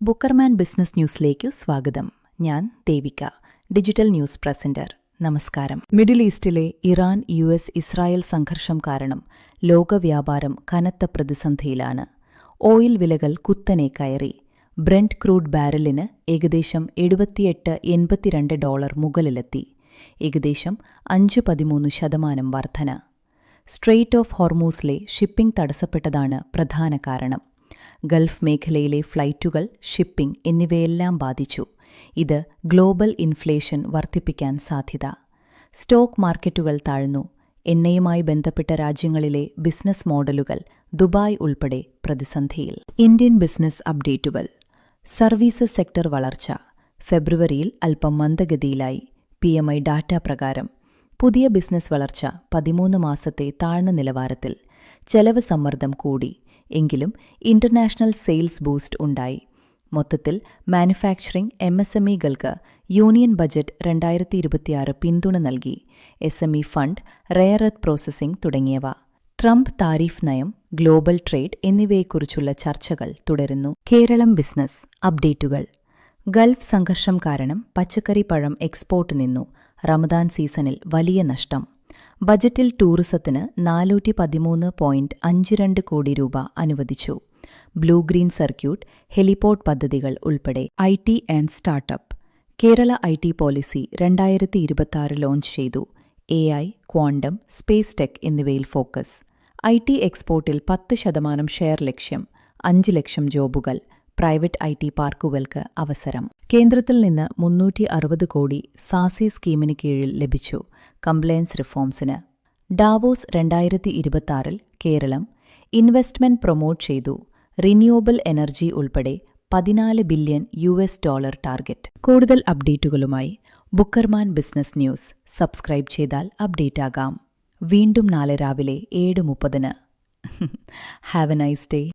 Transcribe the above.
ബുക്കർമാൻ business ന്യൂസിലേക്കു സ്വാഗതം. ഞാൻ Devika, digital news presenter. നമസ്കാരം. മിഡിൽ ഈസ്റ്റിലെ ഇറാൻ US-ഇസ്രായേൽ സംഘർഷം കാരണം ലോകവ്യാപാരം കനത്ത പ്രതിസന്ധിയിലാണ്. ഓയിൽ വിലകൾ കുത്തനെ കയറി. ബ്രെന്റ് ക്രൂഡ് ബാരലിന് ഏകദേശം $78-82 മുകളിലെത്തി. ഏകദേശം 5-13% വർധന. സ്ട്രെയ്റ്റ് ഓഫ് ഹോർമൂസിലെ ഷിപ്പിംഗ് തടസ്സപ്പെട്ടതാണ് പ്രധാന കാരണം. ഗൾഫ് മേഖലയിലെ ഫ്ലൈറ്റുകൾ, ഷിപ്പിംഗ് എന്നിവയെല്ലാം ബാധിച്ചു. ഇത് ഗ്ലോബൽ ഇൻഫ്ലേഷൻ വർദ്ധിപ്പിക്കാൻ സാധ്യത. സ്റ്റോക്ക് മാർക്കറ്റുകൾ താഴ്ന്നു. എണ്ണയുമായി ബന്ധപ്പെട്ട രാജ്യങ്ങളിലെ ബിസിനസ് മോഡലുകൾ, ദുബായ് ഉൾപ്പെടെ പ്രതിസന്ധിയിൽ. ഇന്ത്യൻ ബിസിനസ് അപ്ഡേറ്റുകൾ. സർവീസസ് സെക്ടർ വളർച്ച ഫെബ്രുവരിയിൽ അല്പം മന്ദഗതിയിലായി. PMI ഡാറ്റ പ്രകാരം പുതിയ ബിസിനസ് വളർച്ച 13 മാസത്തെ താഴ്ന്ന നിലവാരത്തിൽ. ചെലവ് സമ്മർദ്ദം കൂടി. എങ്കിലും ഇന്റർനാഷണൽ സെയിൽസ് ബൂസ്റ്റ് ഉണ്ടായി. മൊത്തത്തിൽ മാനുഫാക്ചറിംഗ്, MSMEകൾക്ക് യൂണിയൻ ബജറ്റ് 2026 പിന്തുണ നൽകി. SME fund, rare earth processing തുടങ്ങിയവ. ട്രംപ് താരിഫ് നയം, ഗ്ലോബൽ ട്രേഡ് എന്നിവയെക്കുറിച്ചുള്ള ചർച്ചകൾ തുടരുന്നു. കേരളം ബിസിനസ് അപ്ഡേറ്റുകൾ. ഗൾഫ് സംഘർഷം കാരണം പച്ചക്കറി, പഴം എക്സ്പോർട്ട് നിന്നു. റമദാൻ സീസണിൽ വലിയ നഷ്ടം. ബജറ്റിൽ ടൂറിസത്തിന് 413.52 കോടി രൂപ അനുവദിച്ചു. ബ്ലൂ ഗ്രീൻ സർക്യൂട്ട്, ഹെലിപോർട്ട് പദ്ധതികൾ ഉൾപ്പെടെ. IT and startup. Kerala IT policy 2026 launch ചെയ്തു. AI, ക്വാണ്ടം, സ്പേസ് ടെക് എന്നിവയിൽ ഫോക്കസ്. IT എക്സ്പോർട്ടിൽ 10% ഷെയർ ലക്ഷ്യം. 5 ലക്ഷം ജോബുകൾ. പ്രൈവറ്റ് IT പാർക്കുകൾക്ക് അവസരം. കേന്ദ്രത്തിൽ നിന്ന് 360 കോടി സാസി സ്കീമിന് കീഴിൽ ലഭിച്ചു. കംപ്ലയൻസ് റിഫോംസിന്. ഡാവോസ് 2026 കേരളം ഇൻവെസ്റ്റ്മെന്റ് പ്രൊമോട്ട് ചെയ്തു. റിന്യൂവബിൾ എനർജി ഉൾപ്പെടെ $14 ബില്യൺ ടാർഗറ്റ്. കൂടുതൽ അപ്ഡേറ്റുകളുമായി ബുക്കർമാൻ ബിസിനസ് ന്യൂസ് സബ്സ്ക്രൈബ് ചെയ്താൽ അപ്ഡേറ്റ് ആകാം. വീണ്ടും നാളെ രാവിലെ 7:30. Have a nice day.